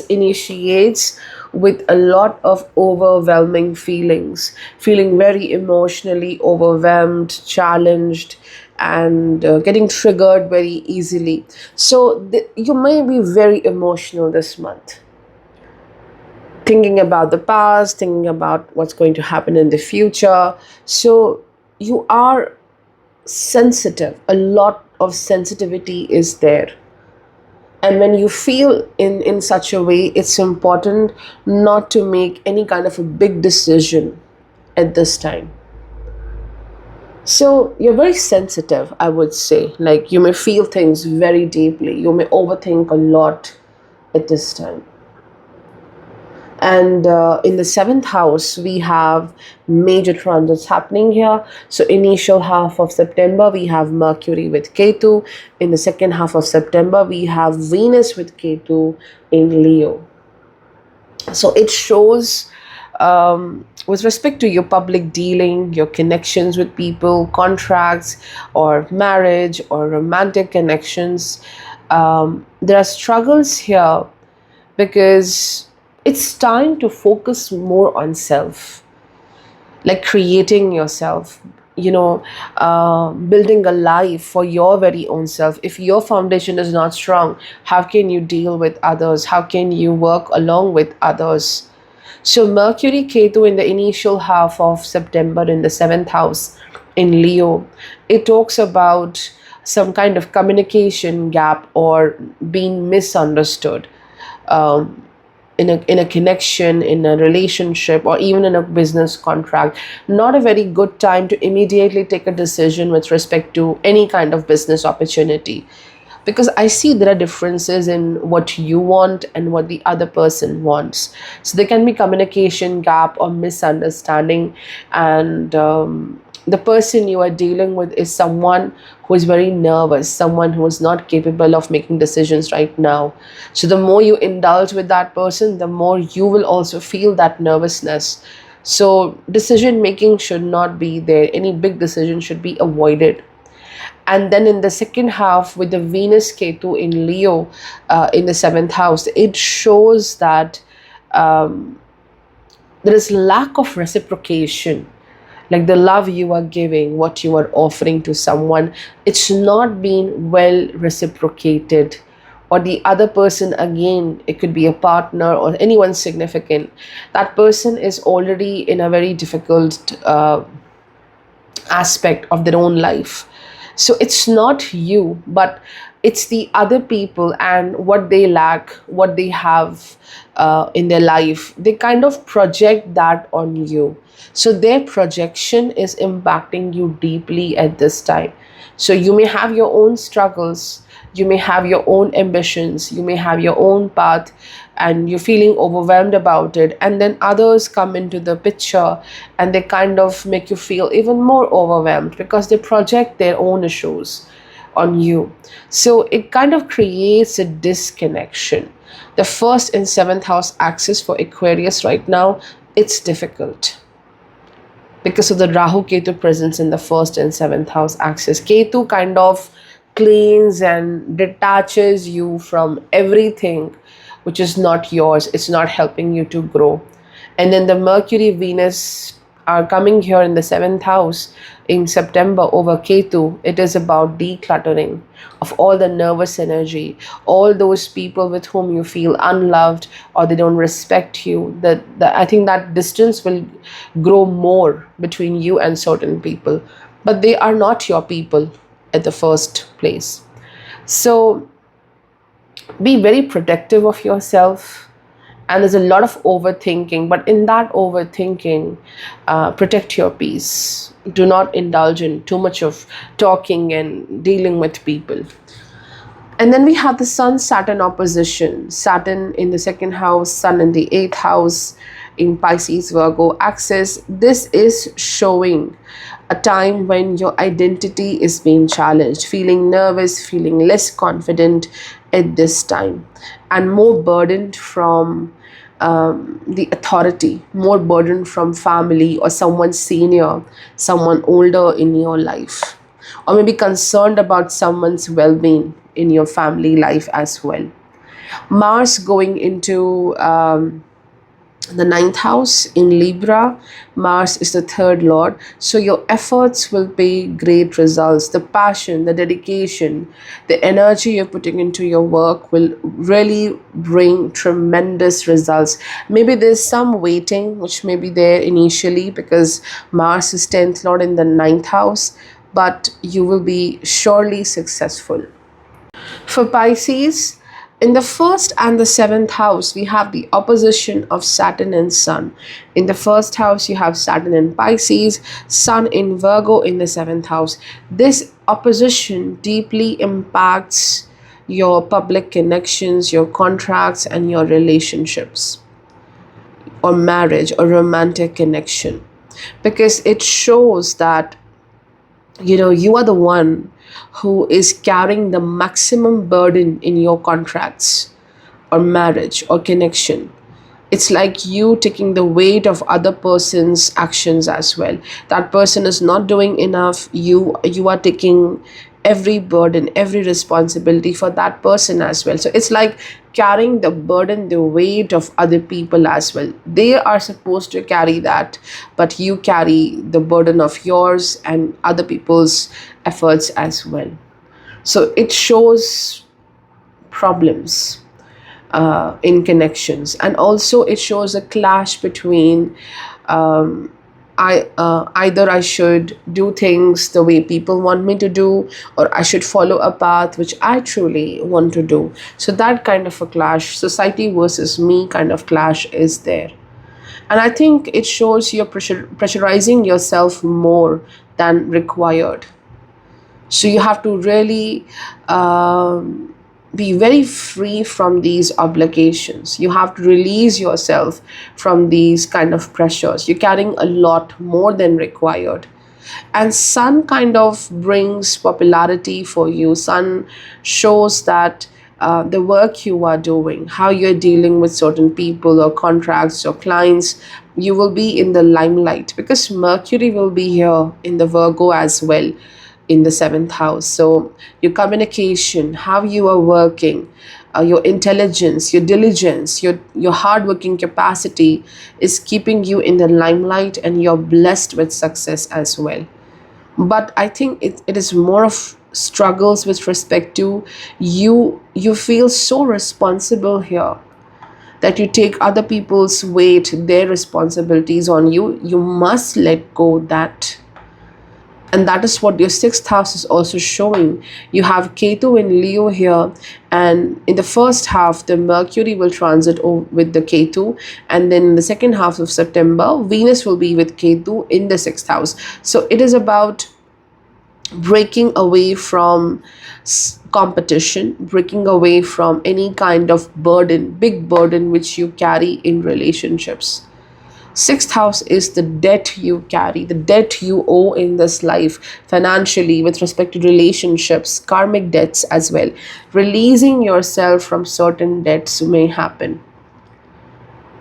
initiates with a lot of overwhelming feelings, feeling very emotionally overwhelmed, challenged, and getting triggered very easily. So you may be very emotional this month, thinking about the past, thinking about what's going to happen in the future. So you are sensitive. A lot of sensitivity is there. And when you feel in such a way, it's important not to make any kind of a big decision at this time. So you're very sensitive, I would say. Like, you may feel things very deeply. You may overthink a lot at this time. And in the 7th house, we have major transits happening here. So initial half of September, we have Mercury with Ketu. In the second half of September, we have Venus with Ketu in Leo. So it shows with respect to your public dealing, your connections with people, contracts or marriage or romantic connections, there are struggles here because it's time to focus more on self, like creating yourself, building a life for your very own self. If your foundation is not strong, how can you deal with others? How can you work along with others? So Mercury Ketu in the initial half of September in the 7th house in Leo, it talks about some kind of communication gap or being misunderstood. In a connection, in a relationship, or even in a business contract. Not a very good time to immediately take a decision with respect to any kind of business opportunity, because I see there are differences in what you want and what the other person wants. So there can be communication gap or misunderstanding, and the person you are dealing with is someone who is very nervous, someone who is not capable of making decisions right now. So the more you indulge with that person, the more you will also feel that nervousness. So decision making should not be there. Any big decision should be avoided. And then in the second half, with the Venus Ketu in Leo in the seventh house, it shows that there is lack of reciprocation. Like the love you are giving, what you are offering to someone, it's not being well reciprocated. Or the other person, again, it could be a partner or anyone significant, that person is already in a very difficult aspect of their own life. So it's not you, but it's the other people and what they lack, what they have in their life. They kind of project that on you. So their projection is impacting you deeply at this time. So you may have your own struggles, you may have your own ambitions, you may have your own path, and you're feeling overwhelmed about it. And then others come into the picture and they kind of make you feel even more overwhelmed because they project their own issues on you. So it kind of creates a disconnection. The first and seventh house axis for Aquarius right now, it's difficult because of the Rahu Ketu presence in the first and seventh house axis. Ketu kind of cleans and detaches you from everything which is not yours. It's not helping you to grow. And then the Mercury, Venus are coming here in the seventh house in September over Ketu. It is about decluttering of all the nervous energy, all those people with whom you feel unloved or they don't respect you. I think that distance will grow more between you and certain people, but they are not your people at the first place. So be very protective of yourself. And there's a lot of overthinking, but in that overthinking, protect your peace. Do not indulge in too much of talking and dealing with people. And then we have the Sun Saturn opposition. Saturn in the second house, Sun in the eighth house, in Pisces Virgo axis. This is showing a time when your identity is being challenged, feeling nervous, feeling less confident at this time, and more burdened from the authority, more burdened from family or someone senior, someone older in your life, or maybe concerned about someone's well-being in your family life as well. Mars going into the ninth house in Libra. Mars is the third lord. So your efforts will pay great results. The passion, the dedication, the energy you're putting into your work will really bring tremendous results. Maybe there's some waiting which may be there initially because Mars is 10th lord in the ninth house, but you will be surely successful. For Pisces, in the first and the seventh house, we have the opposition of Saturn and Sun. In the first house, you have Saturn in Pisces, Sun in Virgo in the seventh house. This opposition deeply impacts your public connections, your contracts, and your relationships, or marriage, or romantic connection, because it shows that you are the one who is carrying the maximum burden in your contracts or marriage or connection. It's like you taking the weight of other person's actions as well. That person is not doing enough. You are taking every burden, every responsibility for that person as well. So it's like carrying the burden, the weight of other people as well. They are supposed to carry that, but you carry the burden of yours and other people's efforts as well. So it shows problems in connections, and also it shows a clash between either I should do things the way people want me to do, or I should follow a path which I truly want to do. So that kind of a clash, society versus me kind of clash, is there. And I think it shows you're pressurizing yourself more than required. So you have to really be very free from these obligations. You have to release yourself from these kind of pressures. You're carrying a lot more than required. And sun kind of brings popularity for you. Sun shows that the work you are doing, how you're dealing with certain people or contracts or clients, you will be in the limelight because Mercury will be here in the Virgo as well, in the seventh house. So your communication, how you are working, your intelligence, your diligence, your hardworking capacity is keeping you in the limelight, and you're blessed with success as well. But I think it is more of struggles with respect to you feel so responsible here that you take other people's weight, their responsibilities on you. You must let go that. And that is what your sixth house is also showing. You have Ketu in Leo here, and in the first half the Mercury will transit with the Ketu, and then in the second half of September Venus will be with Ketu in the sixth house. So it is about breaking away from competition, breaking away from any kind of burden, big burden which you carry in relationships. Sixth house is the debt you carry, the debt you owe in this life, financially, with respect to relationships, karmic debts as well. Releasing yourself from certain debts may happen.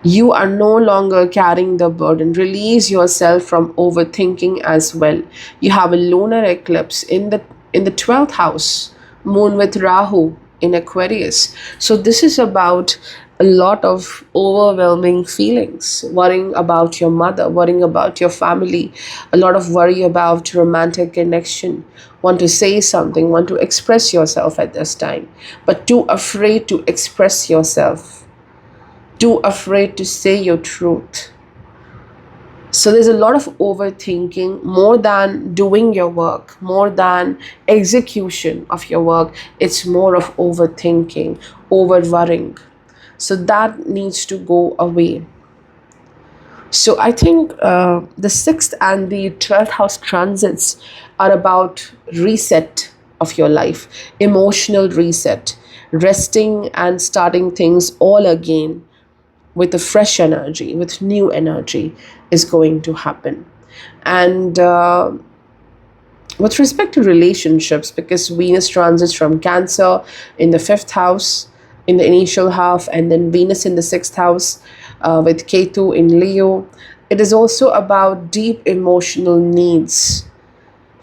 You are no longer carrying the burden. Release yourself from overthinking as well. You have a lunar eclipse in the 12th house, moon with Rahu in Aquarius. So this is about a lot of overwhelming feelings, worrying about your mother, worrying about your family, a lot of worry about romantic connection, want to say something, want to express yourself at this time, but too afraid to express yourself, too afraid to say your truth. So there's a lot of overthinking, more than doing your work, more than execution of your work. It's more of overthinking, over worrying. So that needs to go away. So I think the sixth and the 12th house transits are about reset of your life, emotional reset, resting and starting things all again with a fresh energy, with new energy is going to happen. And with respect to relationships, because Venus transits from Cancer in the fifth house in the initial half, and then Venus in the sixth house with Ketu in Leo, it is also about deep emotional needs,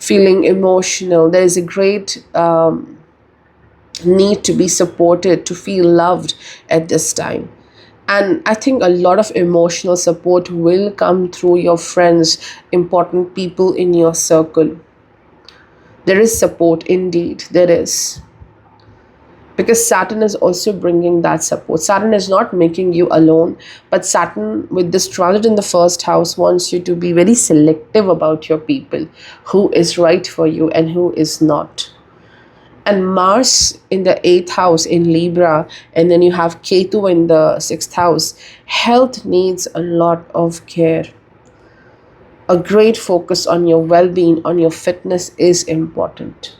feeling emotional. There is a great need to be supported, to feel loved at this time. And I think a lot of emotional support will come through your friends, important people in your circle. There is support, indeed, there is. Because Saturn is also bringing that support. Saturn is not making you alone, but Saturn, with this transit in the first house, wants you to be very selective about your people, who is right for you and who is not. And Mars in the 8th house in Libra, and then you have Ketu in the 6th house. Health needs a lot of care. A great focus on your well-being, on your fitness is important.